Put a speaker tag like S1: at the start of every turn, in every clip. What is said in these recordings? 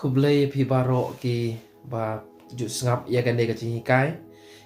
S1: kublai pi baro ki ba ju sngap ya kan de ka chingi kai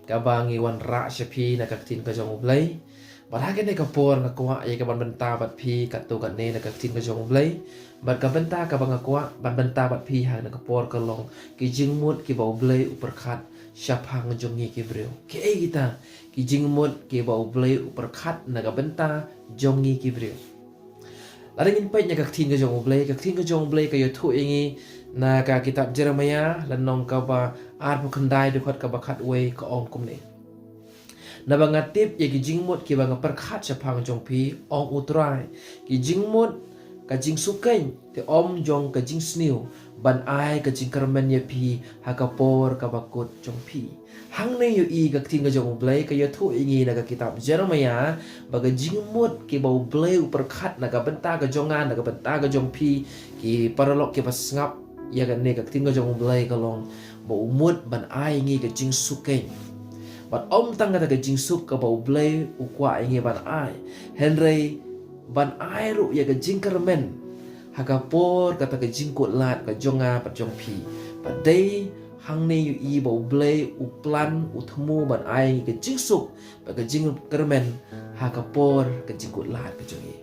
S1: ka ba ngi wan ra shapi na ka tin ka jong blai ba ha kan de ka por nga kwa ya ka ban benta bat pi ka tu ka ne na ka tin ka jong blai ba ka benta ka ba nga kwa ban benta bat pi ha na ka por ka long ki jing mut ki ba blai upar khat shapang jong ngi ki breu ki e kita ki jing mut ki ba blai upar khat na ka benta jong ngi ki breu la ngin pai nya ka tin ka jong blai ka yo thu ingi na ka kitab Jeremia lanong ka ba ar bu khandai de khat ka ba khat we ka ong kum ne na ba ngatip ye ki jingmut ki ba ngapar khat chapang jong pi ong utrai ki jingmut ka jing sukain te om jong ka jing sniu ban ai ka jing karmen ye pi ha ka por ka ba kut jong pi hang ne yu i ka ting ka jong blai ka yo thu ingi na ka kitab Jeremia ba ka jingmut ki ba blai upar khat na ka benta ka jongan na ka benta ka jong pi ki paralok ki ba ngap ya kan ne ka ting ka jong blai ka long ba umut ban ai ngi ka jing sukain ban om tang ka jing suk ka ba blai u kwa ngi ban ai henry ban ai ru ya ka jing karmen ha ka por ka ta ka jing ko lat ka jonga pa jong pi ba dei hang ne yu i ba blai u plan u thmu ban ai ka jing suk ba ka jing karmen ha ka por ka jing ko lat ka jongi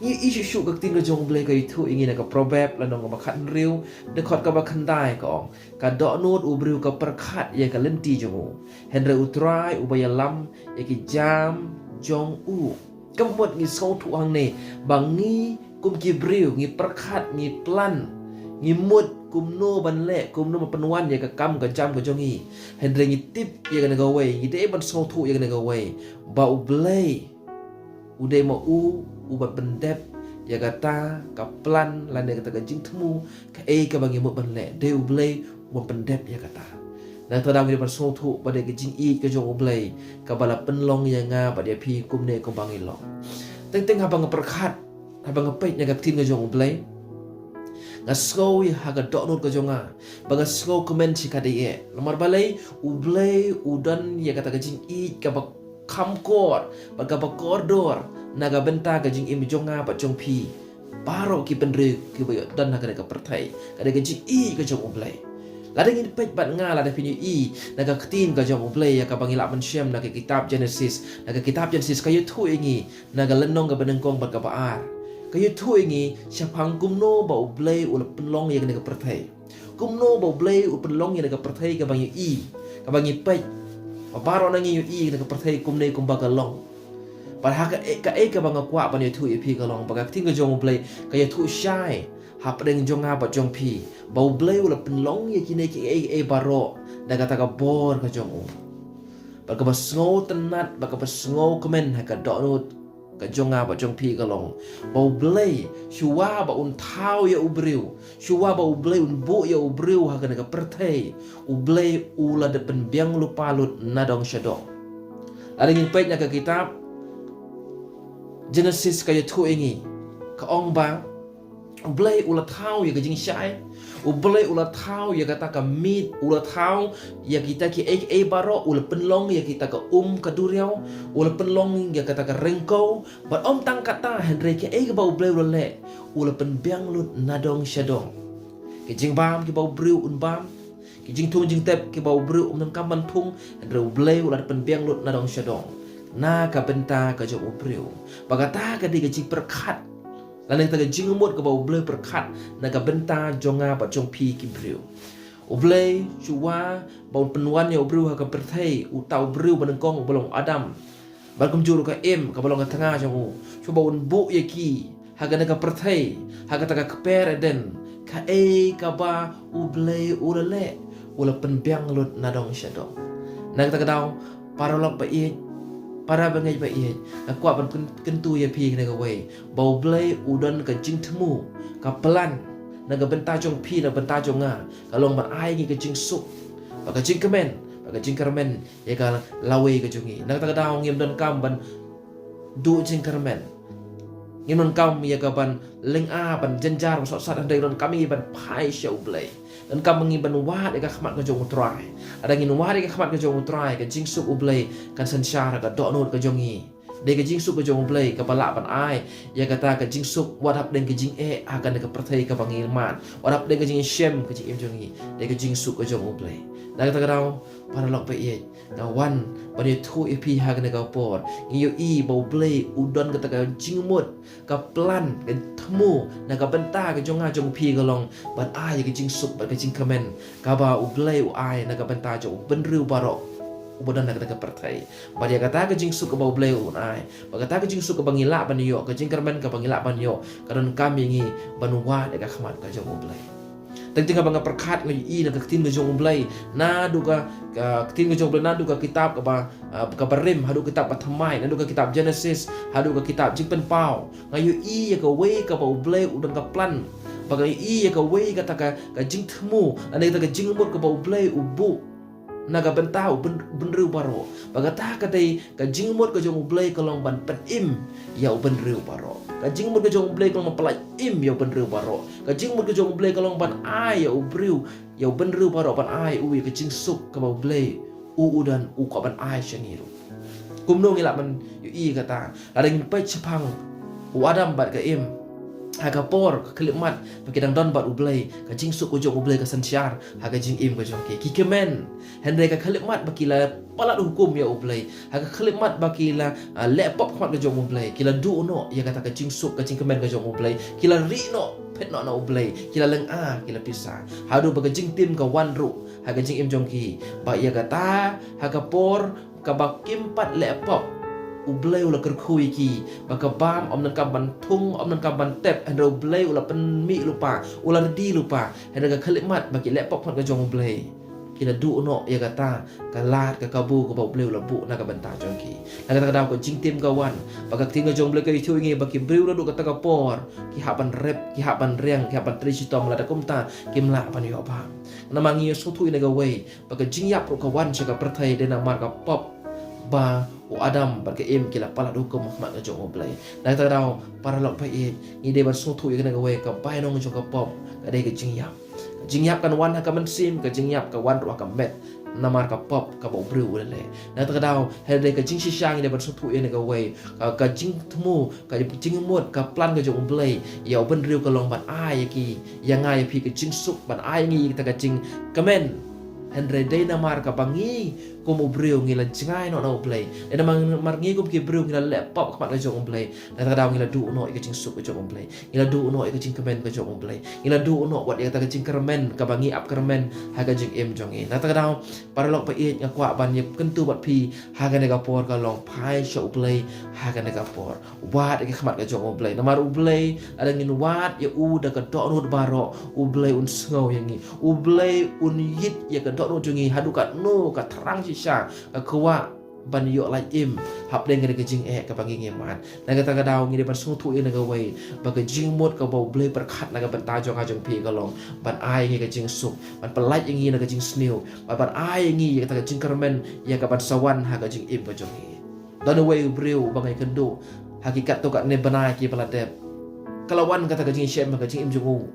S1: ni isu shu ka ting ka jong blai ka thu ingi na ka proverb la nong ka khan riu de khot ka ba khan dai ka ong ka do not u briu ka par khat ye ka len ti jong henry u try u ba ya lam ye ki jam jong u ka mot ngi so thu hang ne bang ngi kum ki briu ngi par khat ngi plan ngi mut kum no ban le kum no ma panwan ye ka kam ka jam ka jongi henry ngi tip ye ka na ga we ngi de ban so thu ye ka na ga we ba u blai u de ma u bat bendep ya kata ka plan lan de kata ka jing thmu ka e ka bangi mo ban le de u blai u bendep ya kata na ta dang ni ban so thu ba de ka jing i ka jong u blai ka bala penlong ya nga ba de pi kum ne ko bangi long teng teng ha bang perkhat ha bang pe nya ka tin ka jong u blai nga sko ya ha ga do not ka jonga ba ga sko comment si ka de ye lamar balai u blai u dan ya kata ka jing i ka ba kham kor ba ka ba kordor naga benta ka jing imi jonga pa jong pi baro ki penre ki boyo dan naga ka perthai ka de jing i ka jong ublai la de ngin pet bat nga la de pinyu i naga ktin ka jong ublai ya ka bangila man syam naga kitab Genesis ka yu thu ingi naga lenong ka benengkong bat ka baar ka yu thu ingi syapang kumno ba ublai ul penlong ya ka perthai kumno ba ublai ul penlong ya ka perthai ka bangyu i ka bangi pet baro nangi yu i ka perthai kumne kumba ka long Padahal ka banga kwa ban tu ipi ka long baga ting ka jong blai ka ya tu shai ha padeng jong ha ba jong pi bau blai ula penlong ya kine ki e baro da kata ka bor ka jong u baga ba sngo tenat baga ba sngo komen ha ka donut ka jong ha ba jong pi ka long bau blai shuwa ba un thau ya ubriu shuwa ba u blai un bu ya ubriu ha ka perthai u blai ula de pen biang lupa lut nadong shadong ada ngin pet nya ka kitab Genesis kaya thu ingi ka ong ba ublai ula thau ya jing shai ublai ula thau ya kata ka meat ula thau ya kita ki e baro ula penlong ya kita ka ka duriau ula penlong ya kata ka rengko but om tang kata henry ki e ba ublai ula le ula pen biang lut nadong shadong ki jing bam ki ba briu un bam ki jing thung jing tep ki ba briu nam kam ban thung henry ublai ula pen biang lut nadong shadong na ka benta ka jong ubriu bagata ka di ka jing perkhat lan ta ka jing mot ka ba ublai perkhat na ka benta jonga ba jong pi ki briu ublai chuwa ba penwan ya ubriu ha ka perthai u tau briu banengkong bolong adam balkum juru ka ka bolong ka tanga jong u chuba un bu ya ki ha ka na ka perthai ha ka ta ka per den ka e ka ba ublai ulale ula penbiang lut nadong shadong na ka ta ka daw paralok ba para bangai ba iet kwa ban kentu ya pi na ga wei bau blai udan ka jing thmu ka plan na ga benta jong pi na benta jong nga ka long ban ai ngi ka jing suk ba ka jing kemen ba ka jing karmen ya ka lawe ka jongi na ta ga daw ngim don kam ban du jing karmen ngim don kam ya ka ban leng a ban jenjar so sat andai don kami ban pai show blai dan kam ngi ban wa de ka khmat ka jong utrai ada ngin wa de ka khmat ka jong utrai ka jing suk ublai kan sansyara ka do not ka jongi de ka jing suk ka jong play ka pala pan ai ya kata ka jing suk wat hap den ka jing akan de ka perthai ka bangil man wat hap den ka jing shem ka jing im jong hi de ka jing suk ka jong play na kata ka para lok pa ye na wan pa ni thu ipi ha ka ka por ngi i bo play udon ka ka jing mut ka plan ka thmu na ka benta ka jong ha jong pi ka long ban ai ka jing suk ba ka jing kamen ka ba u play u ai na ka benta jo ben riu barok ubodan nak ka perthai ba dia kata ka jing suk ka ba play u ai ba kata ka jing suk ka bangila ban yo ka jing kermen ka bangila ban yo karon kami ngi banwa de ka khmat ka jong play Tengting ka banga perkat ngi i na tin jong blai na duka tin jong blai na duka kitab ka barim hadu kitab pathamai na duka kitab Genesis hadu ka kitab jing pen pau ngayu i ka we ka ba blai udang ka plan bagai i ka we ka ta ka jing thmu ane ta ka jing mut ka ba blai ubu naga bentau benriu baro bagata ka dei ka jing mut ka jong blai ka long ban pen im ya benriu baro ka jing mut ka jong blai ka long pelai im ya benriu baro ka jing mut ka jong blai ka long ban ai ya ubriu ya benriu baro ban ai u ka jing suk ka ba blai udan u ka ban ai shangiru kumno ngila man yu i kata ada ngin pai chapang u adam bat ka im haga por kelimat pakidang don bat ublay ka jing suk ujong ublay ka sansyar haga jing im ka jong ke kikemen hendre ka kelimat bakila palat hukum ya ublay haga kelimat bakila laptop khmat ka jong ublay kila du no ya kata ka jing suk ka jing kemen ka jong ublay kila ri no pet no na ublay kila leng kila pisah hadu baga jing tim ka wan ru haga jing im jong ki ba ya kata haga por ka bakim pat laptop ublay ula kerkhui ki baka bam om nan kaban tung om nan kaban tep and ublay ula pen mi lupa ula di lupa and ga kalimat baki laptop kan ka jong ublay kila du no ya kata kalat ka kabu ka ublay ula bu na ka banta jong ki na kata daw ko jing tim kawan baka ting ka jong ublay ka itu ngi baki briu ru ka ta por ki haban rep ki haban riang ki haban trisito mala da kumta kim la pan yo ba na mangi so tu ina ga way baka jing yap ru ka wan cha ka perthai de na mar ka pop ba u adam bar ke im kila pala hukum Muhammad ka jong oblay na ta daw para lok pa i ni de ban so thu ka we ka pai nong jong ka pop ka de ka jing yap kan wan ka man sim ka jing yap ka wan ro ka met namar ka pop ka bo bru le na ta daw he de ka jing shang de ban so thu ka we ka jing thmu ka jing mut ka plan ka jong oblay ya ben riu ka long ban ai ki ya ngai pi ka jing suk ban ai ngi ta ka jing kamen Andre day na mar ka bangi kum ubriu ngila jingai no na ublay ena marngi kum ki briu ngila laptop ka jong ublay na ta daw ngila du no ka jing suk ka jong ublay ngila du no ka jing kemen ka jong ublay ngila du no wat ya ta ka jing kermen ka bangi ap kermen ha ka jing em jong na ta daw para lok pa i nga kwa ban ye kentu bat pi ha ka ne ka por ka long pai sho ublay ha ka ne ka por wat ka khmat ka jong ublay na mar ublay ada ngin wat ya u da ka do no baro ublay un sngo yangi ublay un yit ya ka no jungi hadukat no ka terang sisa ka kuwa ban yo lai im hap den ga jing ka bangi ngeman na ka ta daw ngi ban sung thu in ga wei ba ka jing mot ka bo blei perkhat na ka ban ta jong ha jong pi ka long ban ai ngi ka jing suk ban pelai ngi na ka jing snew ban ai ngi ka ta ka jing kermen ya ka ban sawan ha ka jing im ka jong hi dan wei briu bangai kendo hakikat to ka ne banai ki peladep kalawan kata ka jing shem ka jing im jong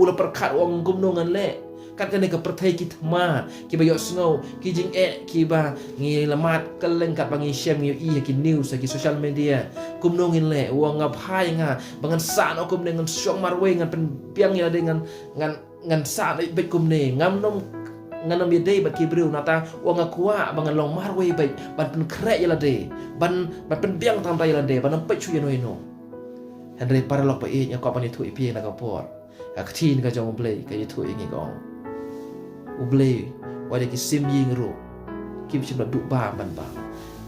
S1: ula perkhat wong gumnongan le kat kene ka perthai ki thma ki ba yo snow ki jing ki ba ngi lamat kaleng kat bangi shem ngi i ki news ki social media kum nongin le wong ngap hai nga bangan sa no kum dengan syong marwe ngan pen piang ya dengan ngan sa be kum ne ngam nom nganam ye dei bat ki briu nata wong akwa bangan long marwe be ban pen kre ya de ban pen piang tam tai la de ban pe chu ye no ino Henry para lok pa i nya ko pani thu i pi na ka por ka tin ka jong blei ka ye thu i ngi gong ublay wada ki sim ying ro ki chim du ba man ba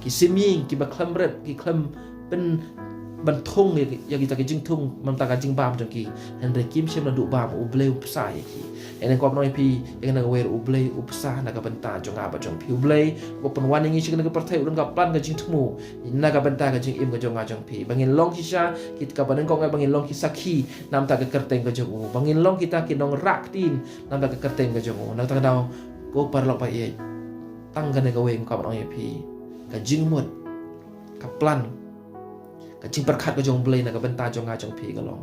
S1: ki sim ying ki ba klam rep ki klam pen ban thong ya ki ta ki jing thong man ta ka jing ba jong ki hendre kim chim du ba ublay upsa ki enen ko noi pi yang na wer ublay upsa na ka banta jong ba jong pi ublay ko pen wan ngi ching na ka parthai udang ka plan ka jing thmu na ka banta ka jing im ka jong jong pi bangin long ki sha ki ka banen ko ngai bangin long ki sakhi nam ta ka kerteng ka jong bangin long kita ki nong rak tin nam ta ka kerteng ka jong na ta daw ko par lok pa ye tang ka ne ka weng ka bang ye pi ka jing mut ka plan ka jing perkhat ka jong blai na ka banta jong pi ka long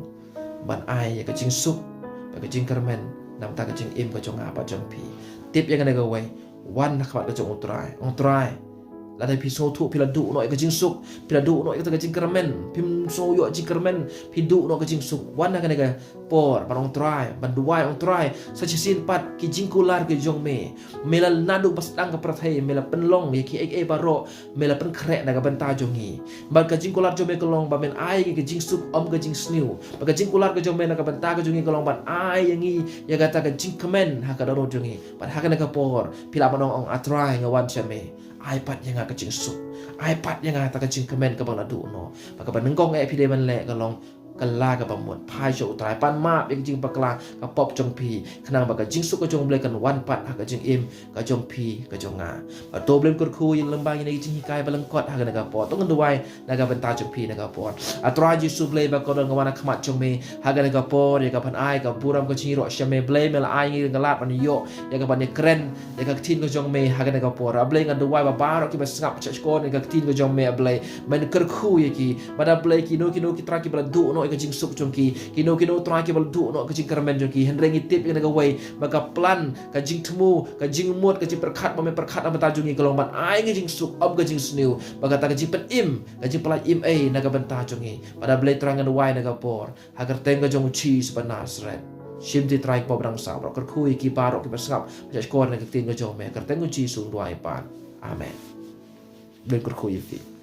S1: ban ai ka jing sup ka jing kermen nam ta ka jing im ka jong apa jong pi tip yang ne ka wei wan na ka jong utrai Ladai pi so thu pi la du noi ka jing suk pi la du noi ka jing kermen pim so yo jing kermen pi du no ka jing suk wan ka ne ka por ban ong try ban duai ong try sa chi sin pat ki jing kular ke jong me mela nadu pas dang ka prathai mela penlong ye ki e baro mela pen kre na ka benta jongi ban ka jing kular jong me kolong ba men ai ki jing suk om ka jing sniu ba ka jing kular ka jong me na ka benta ka jongi kolong ban ai yangi ya kata ka jing kemen ha ka daro jongi ban ha ka ne ka por pila ban ong atry nga wan chame iPad yang ngak kecing suk iPad yang ngak tak kecing kemen ke bang ladu no maka benengkong epide man le kalong kala ka bamut pai show trai pan map yang jing pakla ka pop jong pi khnang ba ka jing suk ka jong ble kan wan pat ha ka jing im ka jong pi ka jong nga ba to blem kur khu yin lembang ni jing hikai balang kot ha ka na po tong nduai na ka benta jong pi na ka po atra ji su ble ba ko dong wana khmat jong me ha ka na ka po ya ka pan ai ka puram ka jing ro shame ble me la ai ngi ngalat ban yo ya ka ban ni kren ya ka tin ka jong me ha ka na ka po ra ble nga nduai ba ba ro ki ba ngap cha ko ni ka tin ka jong me ble men kur khu ye ki ba da ble ki no ki tra ki bla du no ka jing suk jong ki kino tra ki bal du no ka jing kermen jong ki henrengi tip yang ka wei maka plan ka jing temu ka jing mut ka jing perkhat ba me perkhat am ta jong ki kolong ban ai ngi jing suk ob ka jing sniu maka ta ka jing pen im ka jing pala im ai na ka benta jong ki pada blai trangan wai na ka por agar teng ka jong chi sebanasret sim ti trai ko brang sa ro ka khu ki parok ki basngap ja skor na ka tin ka jong me ka teng chi sung duai pan amen ben kur khu yi